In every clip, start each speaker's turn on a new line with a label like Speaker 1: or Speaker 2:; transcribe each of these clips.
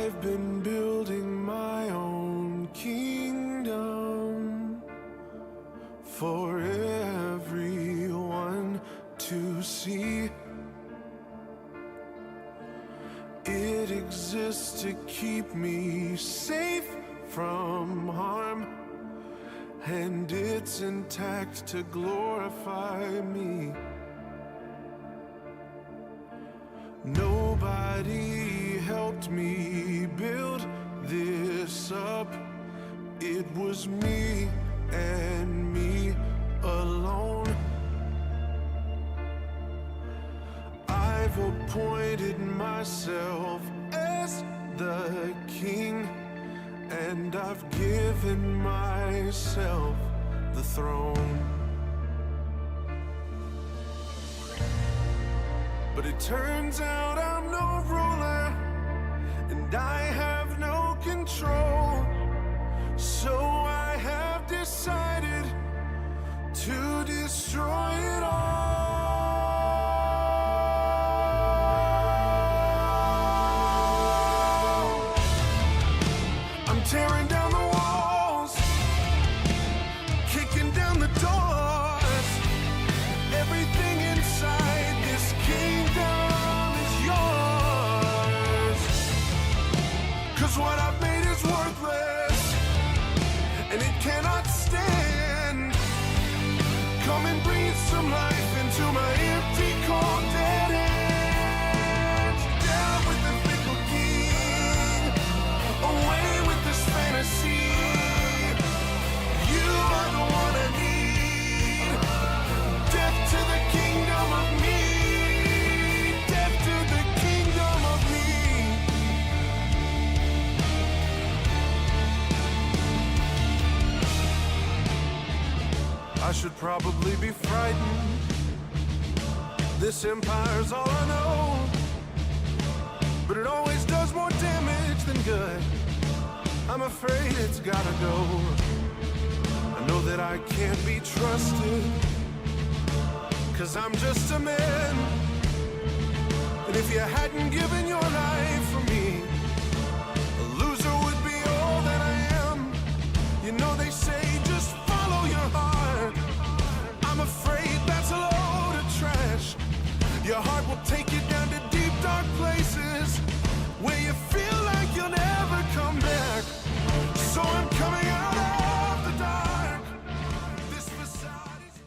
Speaker 1: I've been building my own kingdom for everyone to see. It exists to keep me safe from harm, and it's intact to glorify me. Nobody helped me build this up. It was me and me alone. I've appointed myself as the king, and I've given myself the throne. But it turns out I'm no ruler, and I have no control. So I have decided to destroy it all. I'm tearing down the walls, kicking down the doors. Everything inside this kingdom is yours. 'Cause what I've made is worthless, and it cannot stand. Come and breathe some life into my empty, cold, dead ends. Down with the fickle king, away with this fantasy. You are the one I need. Death to the kingdom of me. Death to the kingdom of me. I should probably be frightened. This empire's all I know, but it always does more damage than good. I'm afraid it's gotta go. I know that I can't be trusted, 'cause I'm just a man. And if you hadn't given your life for me, a loser would be all that I am. You know they say just follow your heart. I'm afraid that's a load of trash. Your heart will take you down to deep, dark places where you feel like you'll never come back. So I'm coming out of the dark. This facade is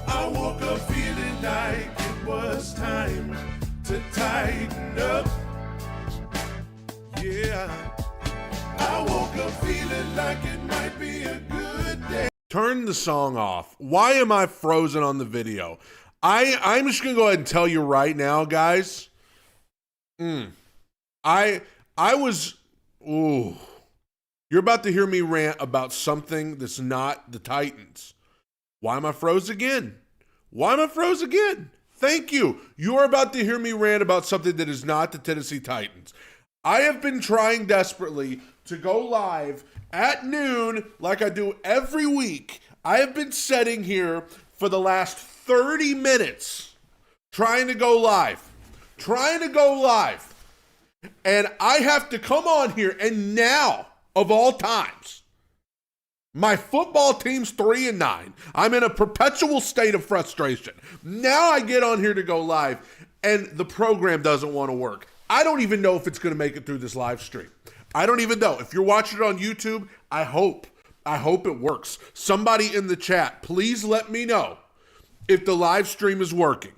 Speaker 1: I woke up feeling like it was time to tighten up. Yeah, I woke up feeling like it might be a good day.
Speaker 2: Turn the song off. Why am I frozen on the video? I'm just gonna go ahead and tell you right now, guys. I was. Ooh, you're about to hear me rant about something that's not the Titans. Why am I froze again? Why am I froze again? Thank you. You're about to hear me rant about something that is not the Tennessee Titans. I have been trying desperately to go live at noon like I do every week. I have been sitting here for the last 30 minutes trying to go live. And I have to come on here, and now, of all times, my football team's 3-9. I'm in a perpetual state of frustration. Now I get on here to go live, and the program doesn't want to work. I don't even know if it's going to make it through this live stream. I don't even know. If you're watching it on YouTube, I hope it works. Somebody in the chat, please let me know if the live stream is working.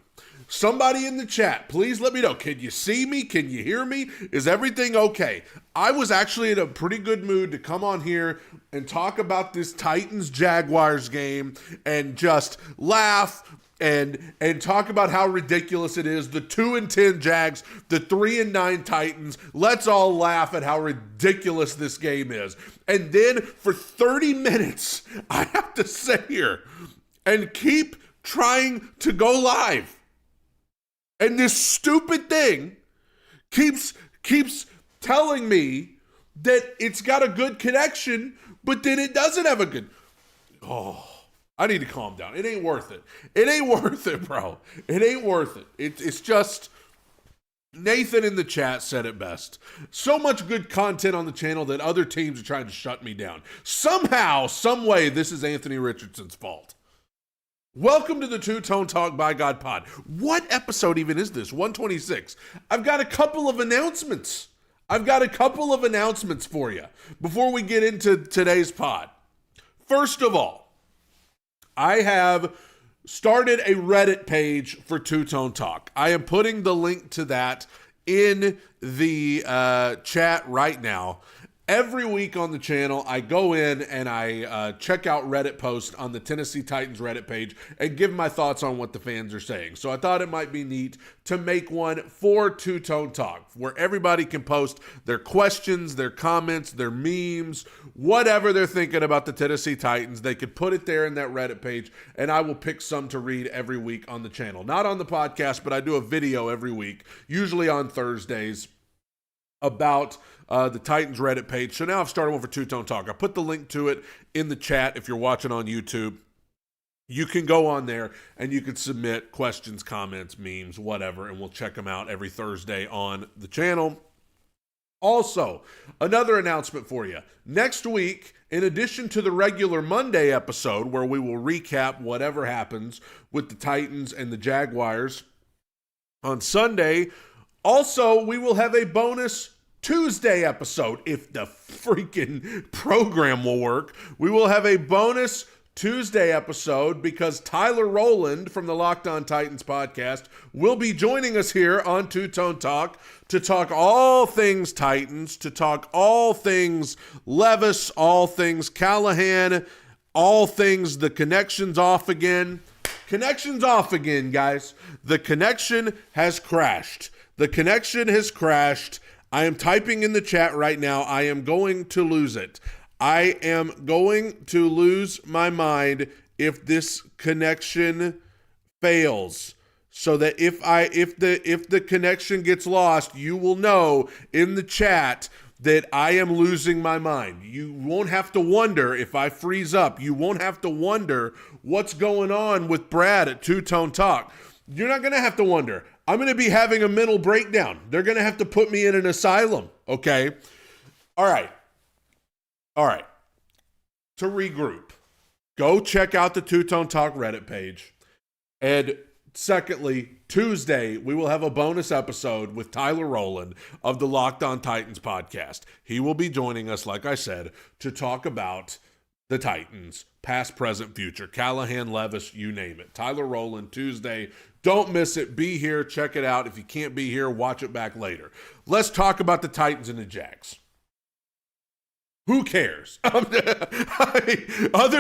Speaker 2: Somebody in the chat, please let me know. Can you see me? Can you hear me? Is everything okay? I was actually in a pretty good mood to come on here and talk about this Titans-Jaguars game and just laugh and talk about how ridiculous it is. The 2-10 Jags, the 3-9 Titans. Let's all laugh at how ridiculous this game is. And then for 30 minutes, I have to sit here and keep trying to go live. And this stupid thing keeps telling me that it's got a good connection, but then it doesn't have a good. Oh, I need to calm down. It ain't worth it. It ain't worth it, bro. It ain't worth it. It's just, Nathan in the chat said it best. So much good content on the channel that other teams are trying to shut me down. Somehow, some way, this is Anthony Richardson's fault. Welcome to the Two Tone Talk by God Pod. What episode even is this? 126. I've got a couple of announcements. For you before we get into today's pod. First of all, I have started a Reddit page for Two Tone Talk. I am putting the link to that in the chat right now. Every week on the channel, I go in and I check out Reddit posts on the Tennessee Titans Reddit page and give my thoughts on what the fans are saying. So I thought it might be neat to make one for Two Tone Talk, where everybody can post their questions, their comments, their memes, whatever they're thinking about the Tennessee Titans. They could put it there in that Reddit page, and I will pick some to read every week on the channel. Not on the podcast, but I do a video every week, usually on Thursdays, about the Titans Reddit page. So now I've started one for Two Tone Talk. I put the link to it in the chat if you're watching on YouTube. You can go on there and you can submit questions, comments, memes, whatever, and we'll check them out every Thursday on the channel. Also, another announcement for you. Next week, in addition to the regular Monday episode where we will recap whatever happens with the Titans and the Jaguars, on Sunday, also, we will have a bonus Tuesday episode, if the freaking program will work. We will have a bonus Tuesday episode because Tyler Rowland from the Locked On Titans podcast will be joining us here on Two Tone Talk to talk all things Titans, to talk all things Levis, all things Callahan, all things the connection's off again. Connection's off again, guys. The connection has crashed. The connection has crashed. I am typing in the chat right now. I am going to lose it. I am going to lose my mind if this connection fails. So that if the connection gets lost, you will know in the chat that I am losing my mind. You won't have to wonder if I freeze up. You won't have to wonder what's going on with Brad at Two Tone Talk. You're not going to have to wonder. I'm going to be having a mental breakdown. They're going to have to put me in an asylum, okay? All right. To regroup, go check out the Two Tone Talk Reddit page. And secondly, Tuesday, we will have a bonus episode with Tyler Rowland of the Locked On Titans podcast. He will be joining us, like I said, to talk about the Titans, past, present, future. Callahan, Levis, you name it. Tyler Rowland, Tuesday. Don't miss it. Be here. Check it out. If you can't be here, watch it back later. Let's talk about the Titans and the Jags. Who cares? Other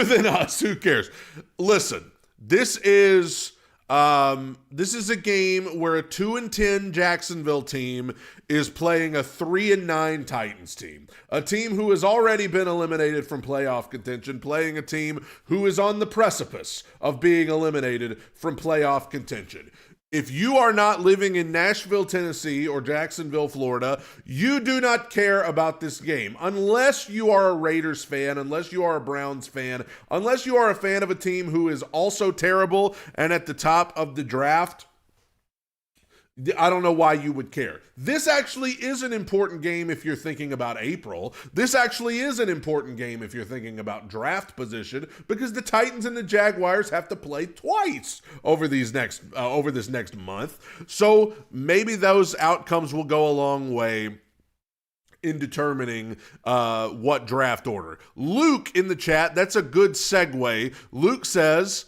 Speaker 2: than us, who cares? Listen, this is a game where a 2-10 Jacksonville team is playing a 3-9 Titans team. A team who has already been eliminated from playoff contention, playing a team who is on the precipice of being eliminated from playoff contention. If you are not living in Nashville, Tennessee, or Jacksonville, Florida, you do not care about this game. Unless you are a Raiders fan, unless you are a Browns fan, unless you are a fan of a team who is also terrible and at the top of the draft, I don't know why you would care. This actually is an important game if you're thinking about April. This actually is an important game if you're thinking about draft position, because the Titans and the Jaguars have to play twice over this next month. So maybe those outcomes will go a long way in determining what draft order. Luke in the chat, that's a good segue. Luke says,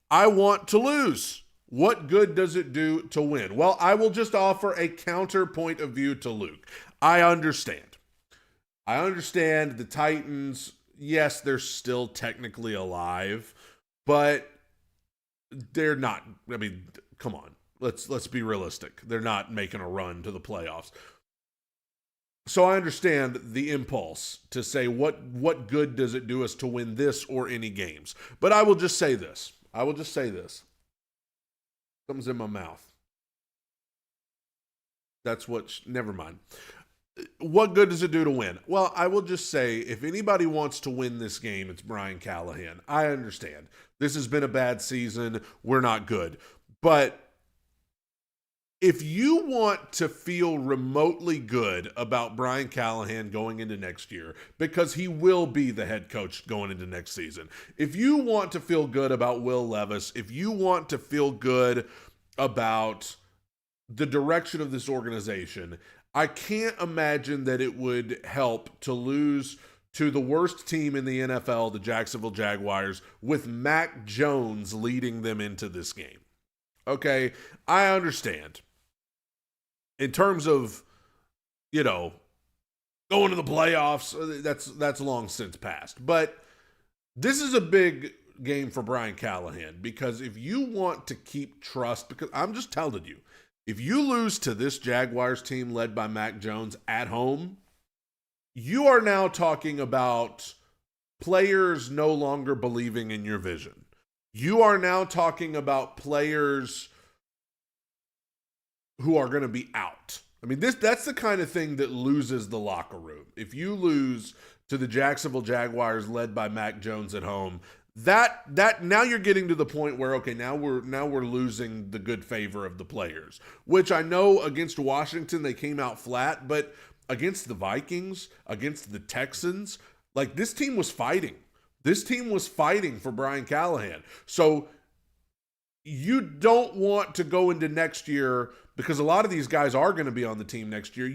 Speaker 2: I want to lose. What good does it do to win? Well, I will just offer a counterpoint of view to Luke. I understand the Titans, yes, they're still technically alive, but they're not. I mean, come on. Let's be realistic. They're not making a run to the playoffs. So I understand the impulse to say what good does it do us to win this or any games? But I will just say this. Something's in my mouth. Never mind. What good does it do to win? Well, I will just say, if anybody wants to win this game, it's Brian Callahan. I understand. This has been a bad season. We're not good. But if you want to feel remotely good about Brian Callahan going into next year, because he will be the head coach going into next season, if you want to feel good about Will Levis, if you want to feel good about the direction of this organization, I can't imagine that it would help to lose to the worst team in the NFL, the Jacksonville Jaguars, with Mac Jones leading them into this game. Okay, I understand. In terms of, going to the playoffs, that's long since passed. But this is a big game for Brian Callahan, because if you want to keep trust, because I'm just telling you, if you lose to this Jaguars team led by Mac Jones at home, you are now talking about players no longer believing in your vision. You are now talking about players who are going to be out. I mean, that's the kind of thing that loses the locker room. If you lose to the Jacksonville Jaguars led by Mac Jones at home, that now you're getting to the point where, okay, now we're losing the good favor of the players, which I know against Washington they came out flat, but against the Vikings, against the Texans, like, this team was fighting. This team was fighting for Brian Callahan. So you don't want to go into next year, because a lot of these guys are going to be on the team next year.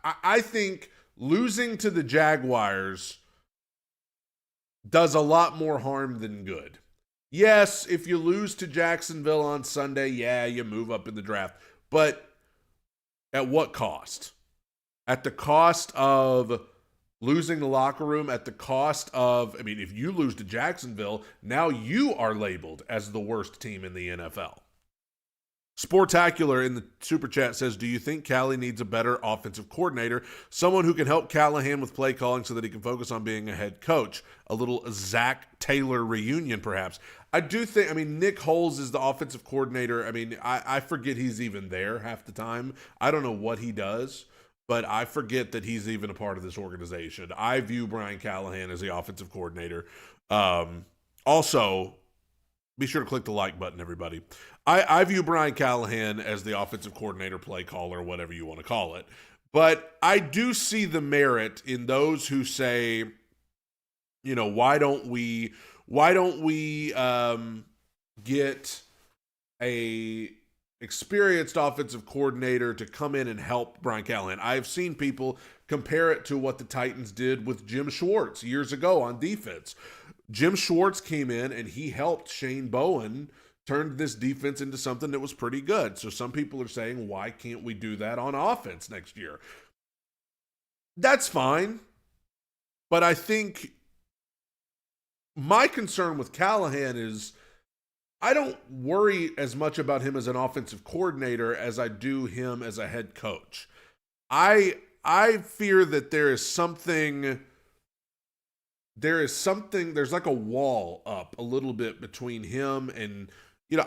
Speaker 2: I think losing to the Jaguars does a lot more harm than good. Yes, if you lose to Jacksonville on Sunday, yeah, you move up in the draft. But at what cost? At the cost of losing the locker room, at the cost of, if you lose to Jacksonville, now you are labeled as the worst team in the NFL. Sportacular in the Super Chat says, do you think Callie needs a better offensive coordinator? Someone who can help Callahan with play calling so that he can focus on being a head coach? A little Zach Taylor reunion, perhaps. I do think, Nick Holes is the offensive coordinator. I forget he's even there half the time. I don't know what he does, but I forget that he's even a part of this organization. I view Brian Callahan as the offensive coordinator. Also, be sure to click the like button, everybody. I view Brian Callahan as the offensive coordinator, play caller, whatever you want to call it. But I do see the merit in those who say, why don't we get a experienced offensive coordinator to come in and help Brian Callahan? I've seen people compare it to what the Titans did with Jim Schwartz years ago on defense. Jim Schwartz came in and he helped Shane Bowen turn this defense into something that was pretty good. So some people are saying, why can't we do that on offense next year? That's fine. But I think my concern with Callahan is I don't worry as much about him as an offensive coordinator as I do him as a head coach. I fear that there's like a wall up a little bit between him and,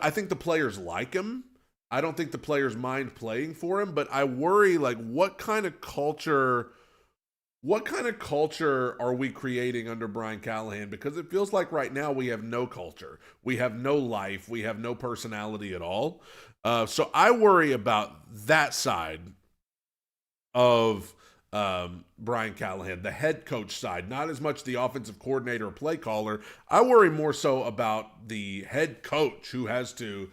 Speaker 2: I think the players like him. I don't think the players mind playing for him, but I worry, like, what kind of culture are we creating under Brian Callahan? Because it feels like right now we have no culture. We have no life. We have no personality at all. So I worry about that side of Brian Callahan, the head coach side, not as much the offensive coordinator or play caller. I worry more so about the head coach who has to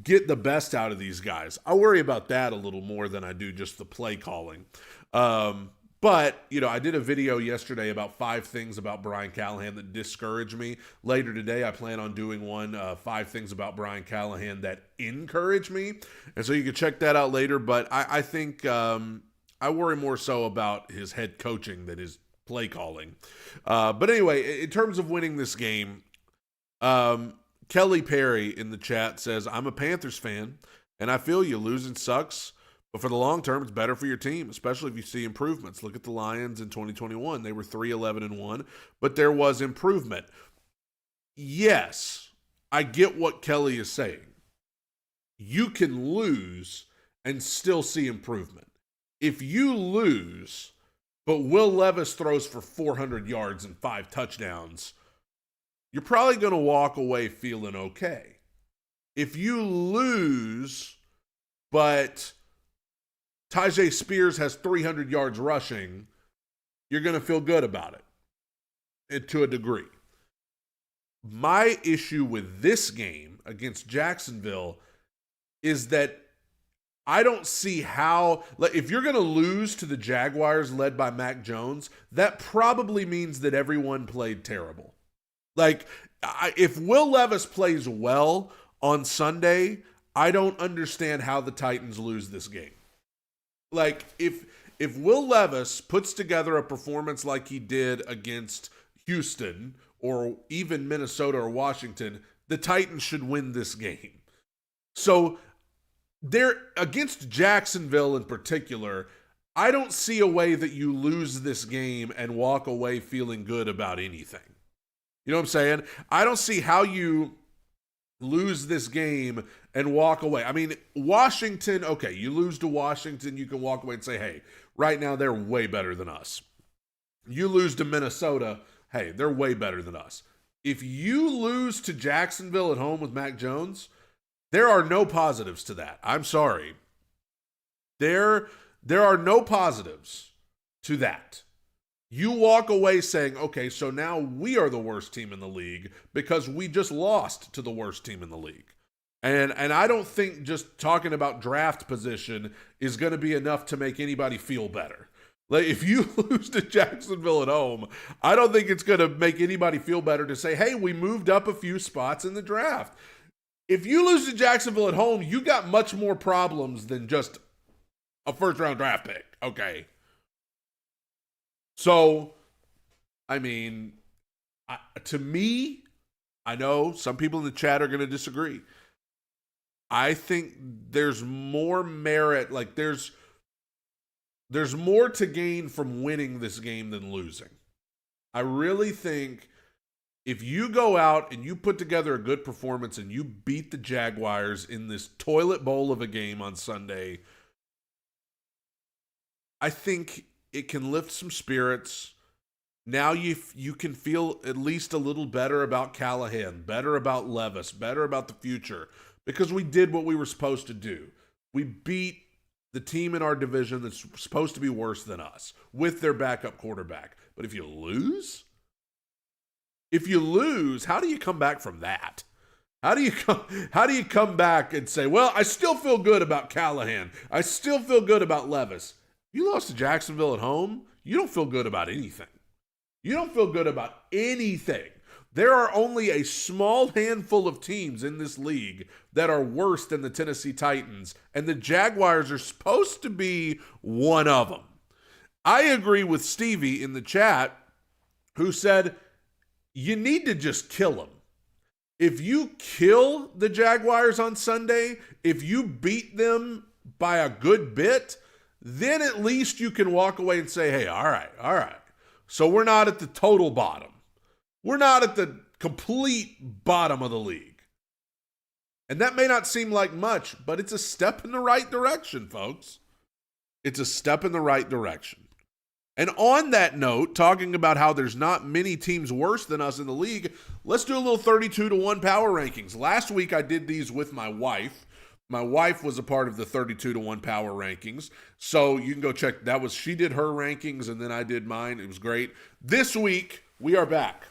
Speaker 2: get the best out of these guys. I worry about that a little more than I do just the play calling. But, I did a video yesterday about 5 things about Brian Callahan that discourage me. Later today, I plan on doing 5 things about Brian Callahan that encourage me. And so you can check that out later. But I think I worry more so about his head coaching than his play calling. But anyway, in terms of winning this game, Kelly Perry in the chat says, I'm a Panthers fan, and I feel you. Losing sucks. But for the long term, it's better for your team, especially if you see improvements. Look at the Lions in 2021. They were 3-11-1, but there was improvement. Yes, I get what Kelly is saying. You can lose and still see improvement. If you lose, but Will Levis throws for 400 yards and 5 touchdowns, you're probably going to walk away feeling okay. If you lose, but Tyjae Spears has 300 yards rushing, you're going to feel good about it to a degree. My issue with this game against Jacksonville is that I don't see how, like, if you're going to lose to the Jaguars led by Mac Jones, that probably means that everyone played terrible. Like, if Will Levis plays well on Sunday, I don't understand how the Titans lose this game. Like, if Will Levis puts together a performance like he did against Houston or even Minnesota or Washington, the Titans should win this game. So, they're against Jacksonville in particular, I don't see a way that you lose this game and walk away feeling good about anything. You know what I'm saying? I don't see how you lose this game and walk away. I mean, Washington, okay, you lose to Washington, you can walk away and say, hey, right now they're way better than us. You lose to Minnesota, hey, they're way better than us. If you lose to Jacksonville at home with Mac Jones, there are no positives to that. I'm sorry. There are no positives to that. You walk away saying, okay, so now we are the worst team in the league because we just lost to the worst team in the league. And I don't think just talking about draft position is going to be enough to make anybody feel better. Like, if you lose to Jacksonville at home, I don't think it's going to make anybody feel better to say, hey, we moved up a few spots in the draft. If you lose to Jacksonville at home, you got much more problems than just a first-round draft pick, okay? So, I mean, to me, I know some people in the chat are going to disagree. I think there's more merit, like there's more to gain from winning this game than losing. I really think if you go out and you put together a good performance and you beat the Jaguars in this toilet bowl of a game on Sunday, I think it can lift some spirits. Now you can feel at least a little better about Callahan, better about Levis, better about the future, because we did what we were supposed to do. We beat the team in our division that's supposed to be worse than us with their backup quarterback. But if you lose, how do you come back from that? How do you come back and say, well, I still feel good about Callahan. I still feel good about Levis. You lost to Jacksonville at home, you don't feel good about anything. You don't feel good about anything. There are only a small handful of teams in this league that are worse than the Tennessee Titans, and the Jaguars are supposed to be one of them. I agree with Stevie in the chat who said, you need to just kill them. If you kill the Jaguars on Sunday, if you beat them by a good bit, then at least you can walk away and say, hey, all right. So we're not at the total bottom. We're not at the complete bottom of the league. And that may not seem like much, but it's a step in the right direction, folks. It's a step in the right direction. And on that note, talking about how there's not many teams worse than us in the league, let's do a little 32-1 power rankings. Last week I did these with my wife. My wife was a part of the 32-1 power rankings. So you can go check. She did her rankings and then I did mine. It was great. This week we are back.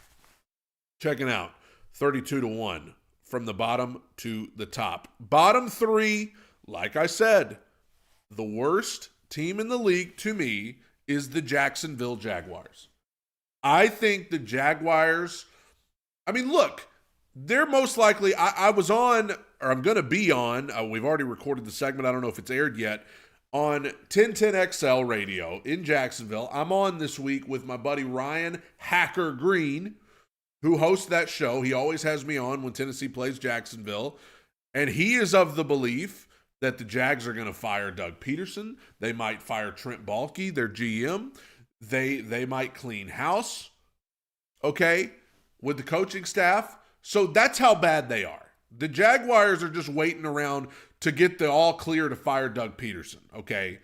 Speaker 2: Checking out 32-1 from the bottom to the top. Bottom three, like I said, the worst team in the league to me is the Jacksonville Jaguars. I think the Jaguars, look, they're most likely, I was on, or I'm going to be on, we've already recorded the segment, I don't know if it's aired yet, on 1010XL radio in Jacksonville. I'm on this week with my buddy Ryan Hacker Green, who hosts that show. He always has me on when Tennessee plays Jacksonville. And he is of the belief that the Jags are going to fire Doug Peterson. They might fire Trent Baalke, their GM. They might clean house, okay, with the coaching staff. So that's how bad they are. The Jaguars are just waiting around to get the all clear to fire Doug Peterson, okay?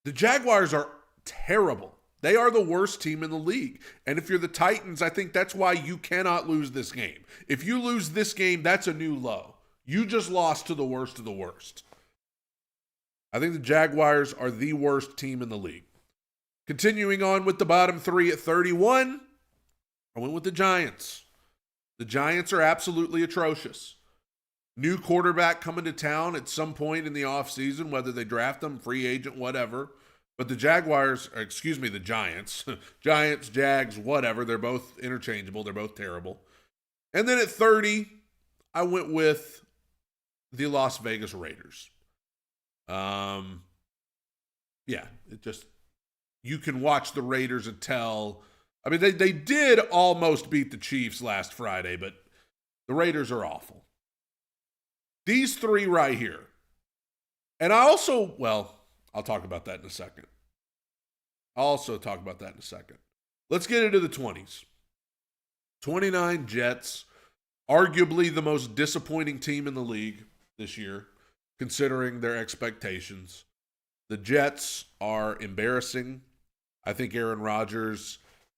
Speaker 2: The Jaguars are terrible. They are the worst team in the league. And if you're the Titans, I think that's why you cannot lose this game. If you lose this game, that's a new low. You just lost to the worst of the worst. I think the Jaguars are the worst team in the league. Continuing on with the bottom three at 31, I went with the Giants. The Giants are absolutely atrocious. New quarterback coming to town at some point in the offseason, whether they draft them, free agent, whatever. But the the Giants, Giants, Jags, whatever, they're both interchangeable. They're both terrible. And then at 30, I went with the Las Vegas Raiders. You can watch the Raiders and tell. I mean, they did almost beat the Chiefs last Friday, but the Raiders are awful. These three right here. And I'll talk about that in a second. Let's get into the 20s. 29 Jets, arguably the most disappointing team in the league this year, considering their expectations. The Jets are embarrassing. I think Aaron Rodgers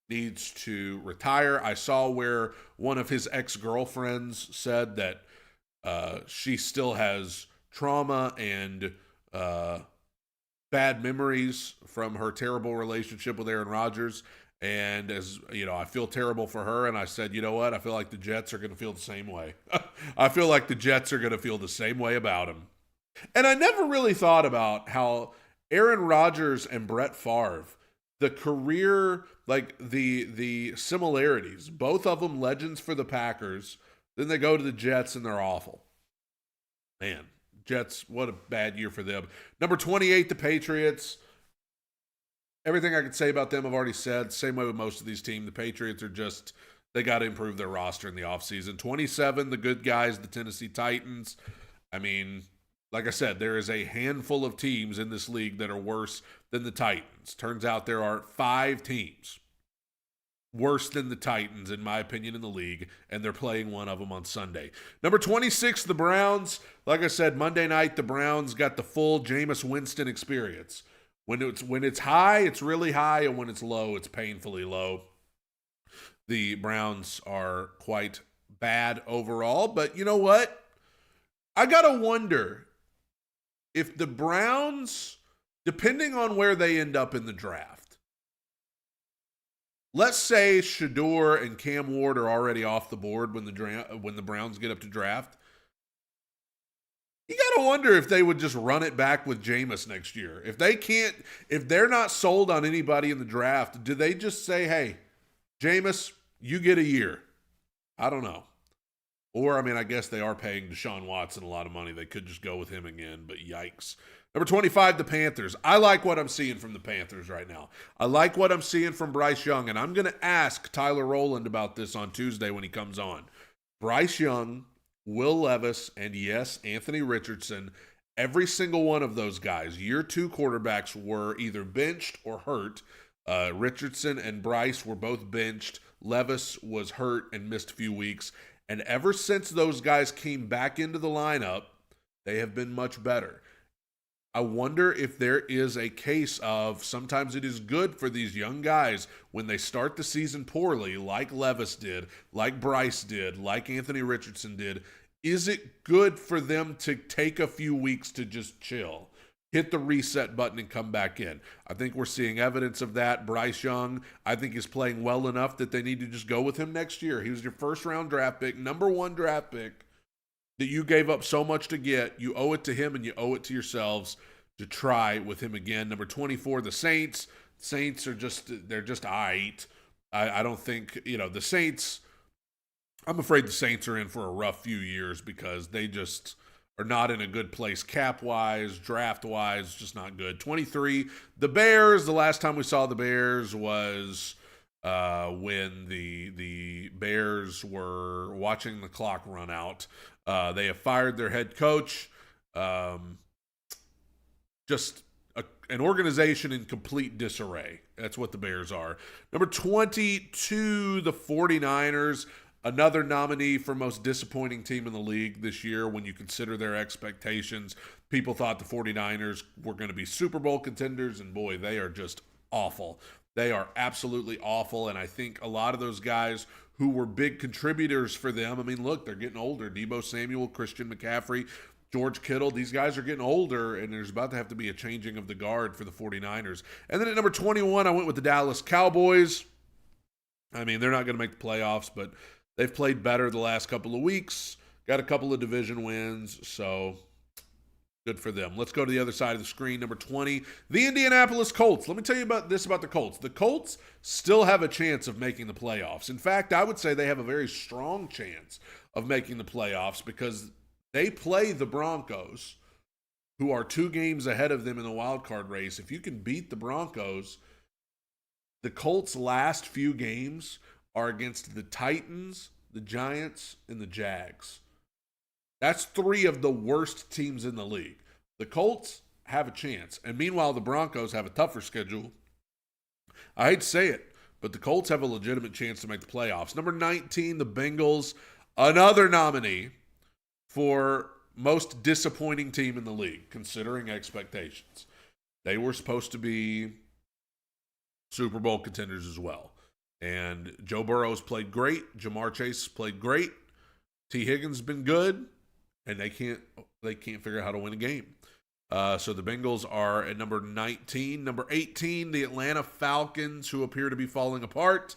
Speaker 2: needs to retire. I saw where one of his ex-girlfriends said that she still has trauma and bad memories from her terrible relationship with Aaron Rodgers. And as you know, I feel terrible for her. And I said, you know what? I feel like the Jets are going to feel the same way. I feel like the Jets are going to feel the same way about him. And I never really thought about how Aaron Rodgers and Brett Favre, the career, like the similarities, both of them legends for the Packers. Then they go to the Jets and they're awful. Man, Jets, what a bad year for them. Number 28, the Patriots. Everything I could say about them I've already said. Same way with most of these teams. The Patriots are just, they got to improve their roster in the offseason. 27, the good guys, the Tennessee Titans. I mean, like I said, there is a handful of teams in this league that are worse than the Titans. Turns out there are 5 teams worse than the Titans, in my opinion, in the league, and they're playing one of them on Sunday. Number 26, the Browns. Like I said, Monday night, the Browns got the full Jameis Winston experience. When it's high, it's really high, and when it's low, it's painfully low. The Browns are quite bad overall, but you know what? I gotta wonder if the Browns, depending on where they end up in the draft, let's say Shador and Cam Ward are already off the board when the Browns get up to draft. You got to wonder if they would just run it back with Jameis next year. If they're not sold on anybody in the draft, do they just say, hey, Jameis, you get a year? I don't know. Or, I mean, I guess they are paying Deshaun Watson a lot of money. They could just go with him again, but yikes. Number 25, the Panthers. I like what I'm seeing from the Panthers right now. I like what I'm seeing from Bryce Young, and I'm going to ask Tyler Rowland about this on Tuesday when he comes on. Bryce Young, Will Levis, and yes, Anthony Richardson, every single one of those guys, year 2 quarterbacks, were either benched or hurt. Richardson and Bryce were both benched. Levis was hurt and missed a few weeks. And ever since those guys came back into the lineup, they have been much better. I wonder if there is a case of sometimes it is good for these young guys when they start the season poorly, like Levis did, like Bryce did, like Anthony Richardson did. Is it good for them to take a few weeks to just chill, hit the reset button and come back in? I think we're seeing evidence of that. Bryce Young, I think, is playing well enough that they need to just go with him next year. He was your first-round draft pick, number 1 draft pick that you gave up so much to get. You owe it to him and you owe it to yourselves to try with him again. Number 24, the Saints. Saints are they're just all right. I don't think, the Saints, I'm afraid the Saints are in for a rough few years because they just are not in a good place cap-wise, draft-wise, just not good. 23, the Bears. The last time we saw the Bears was when the Bears were watching the clock run out. They have fired their head coach. Just an organization in complete disarray. That's what the Bears are. Number 22, the 49ers. Another nominee for most disappointing team in the league this year when you consider their expectations. People thought the 49ers were going to be Super Bowl contenders, and boy, they are just awful. They are absolutely awful, and I think a lot of those guys who were big contributors for them, I mean, look, they're getting older. Deebo Samuel, Christian McCaffrey, George Kittle, these guys are getting older, and there's about to have to be a changing of the guard for the 49ers. And then at number 21, I went with the Dallas Cowboys. I mean, they're not going to make the playoffs, but they've played better the last couple of weeks, got a couple of division wins, so good for them. Let's go to the other side of the screen. Number 20, the Indianapolis Colts. Let me tell you about the Colts. The Colts still have a chance of making the playoffs. In fact, I would say they have a very strong chance of making the playoffs because they play the Broncos, who are 2 games ahead of them in the wild card race. If you can beat the Broncos, the Colts' last few games are against the Titans, the Giants, and the Jags. That's 3 of the worst teams in the league. The Colts have a chance. And meanwhile, the Broncos have a tougher schedule. I hate to say it, but the Colts have a legitimate chance to make the playoffs. Number 19, the Bengals, another nominee for most disappointing team in the league, considering expectations. They were supposed to be Super Bowl contenders as well. And Joe Burrow's played great. Jamar Chase played great. T. Higgins has been good. And they can't figure out how to win a game. So the Bengals are at number 19. Number 18, the Atlanta Falcons, who appear to be falling apart.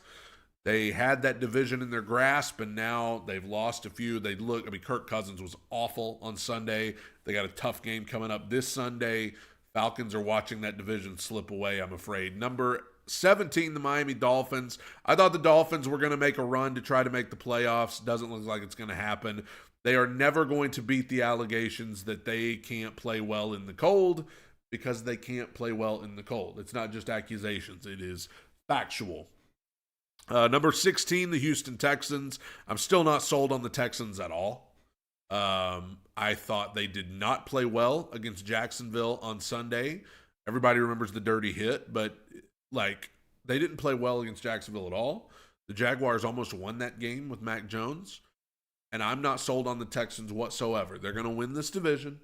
Speaker 2: They had that division in their grasp, and now they've lost a few. Kirk Cousins was awful on Sunday. They got a tough game coming up this Sunday. Falcons are watching that division slip away, I'm afraid. Number 17, the Miami Dolphins. I thought the Dolphins were going to make a run to try to make the playoffs. Doesn't look like it's going to happen. They are never going to beat the allegations that they can't play well in the cold because they can't play well in the cold. It's not just accusations. It is factual. Number 16, the Houston Texans. I'm still not sold on the Texans at all. I thought they did not play well against Jacksonville on Sunday. Everybody remembers the dirty hit, but they didn't play well against Jacksonville at all. The Jaguars almost won that game with Mac Jones. And I'm not sold on the Texans whatsoever. They're going to win this division,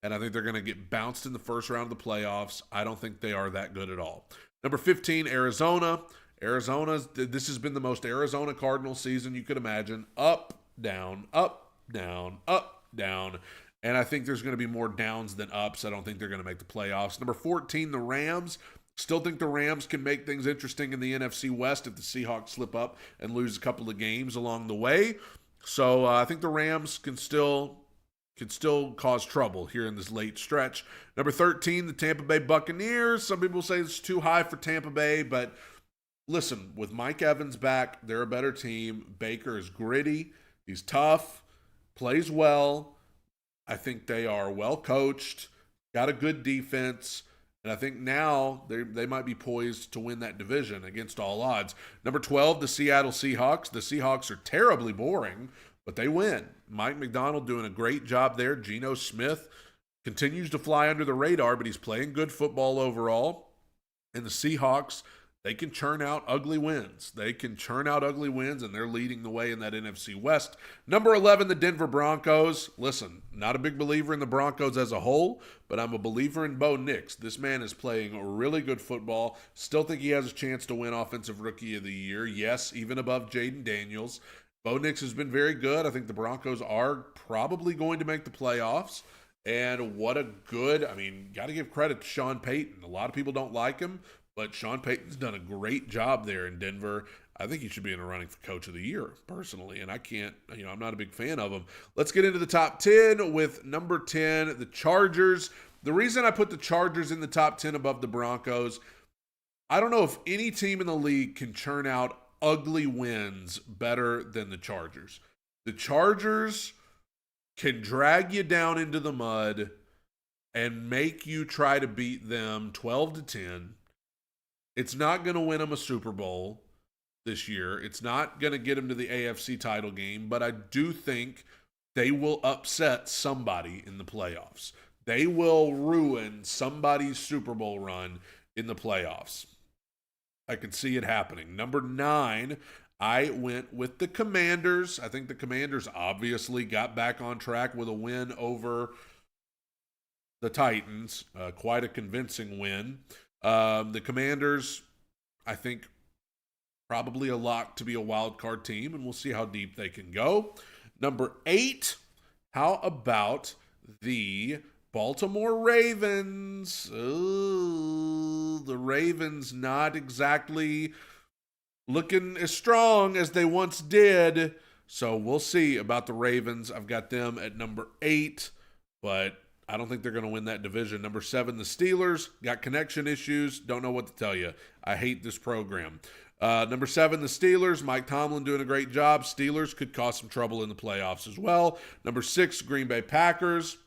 Speaker 2: and I think they're going to get bounced in the first round of the playoffs. I don't think they are that good at all. Number 15, Arizona. This has been the most Arizona Cardinals season you could imagine. Up, down, up, down, up, down. And I think there's going to be more downs than ups. I don't think they're going to make the playoffs. Number 14, the Rams. Still think the Rams can make things interesting in the NFC West if the Seahawks slip up and lose a couple of games along the way. So I think the Rams can still cause trouble here in this late stretch. Number 13, the Tampa Bay Buccaneers. Some people say it's too high for Tampa Bay, but listen, with Mike Evans back, they're a better team. Baker is gritty. He's tough, plays well. I think they are well coached, got a good defense. And I think now they might be poised to win that division against all odds. Number 12, the Seattle Seahawks. The Seahawks are terribly boring, but they win. Mike McDonald doing a great job there. Geno Smith continues to fly under the radar, but he's playing good football overall. And the Seahawks, they can churn out ugly wins. And they're leading the way in that NFC West. Number 11, the Denver Broncos. Listen, not a big believer in the Broncos as a whole, but I'm a believer in Bo Nix. This man is playing really good football. Still think he has a chance to win Offensive Rookie of the Year. Yes, even above Jaden Daniels. Bo Nix has been very good. I think the Broncos are probably going to make the playoffs. And got to give credit to Sean Payton. A lot of people don't like him, but Sean Payton's done a great job there in Denver. I think he should be in the running for Coach of the Year, personally, and I'm not a big fan of him. Let's get into the top 10 with number 10, the Chargers. The reason I put the Chargers in the top 10 above the Broncos, I don't know if any team in the league can churn out ugly wins better than the Chargers. The Chargers can drag you down into the mud and make you try to beat them 12-10. It's not going to win them a Super Bowl this year. It's not going to get them to the AFC title game, but I do think they will upset somebody in the playoffs. They will ruin somebody's Super Bowl run in the playoffs. I could see it happening. Number 9, I went with the Commanders. I think the Commanders obviously got back on track with a win over the Titans. Quite a convincing win. The Commanders I think, probably a lock to be a wild card team, and we'll see how deep they can go. Number 8, how about the Baltimore Ravens? Ooh, the Ravens not exactly looking as strong as they once did. So we'll see about the Ravens. I've got them at number 8, but I don't think they're going to win that division. Number 7, the Steelers. Got connection issues. Don't know what to tell you. I hate this program. Number 7, the Steelers. Mike Tomlin doing a great job. Steelers could cause some trouble in the playoffs as well. Number 6, Green Bay Packers.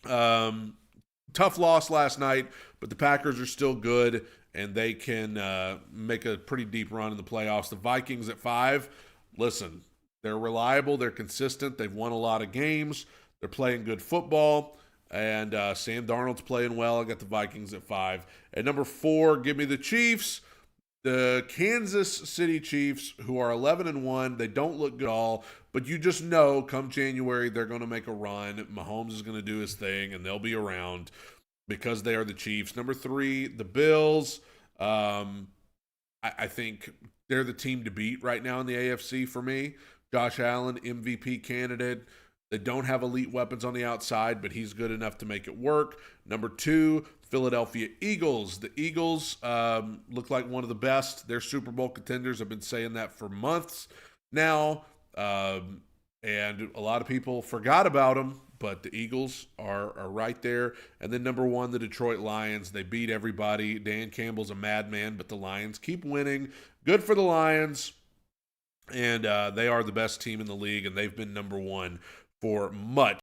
Speaker 2: Tough loss last night, but the Packers are still good, and they can make a pretty deep run in the playoffs. The Vikings at 5. Listen, they're reliable. They're consistent. They've won a lot of games. They're playing good football, and Sam Darnold's playing well. I got the Vikings at 5. At number 4, give me the Chiefs. The Kansas City Chiefs, who are 11-1, they don't look good at all, but you just know come January they're going to make a run. Mahomes is going to do his thing, and they'll be around because they are the Chiefs. Number 3, the Bills. I think they're the team to beat right now in the AFC for me. Josh Allen, MVP candidate. They don't have elite weapons on the outside, but he's good enough to make it work. Number 2, Philadelphia Eagles. The Eagles look like one of the best. They're Super Bowl contenders. I've been saying that for months now, and a lot of people forgot about them, but the Eagles are right there. And then number 1, the Detroit Lions. They beat everybody. Dan Campbell's a madman, but the Lions keep winning. Good for the Lions, and they are the best team in the league, and they've been number 1 for much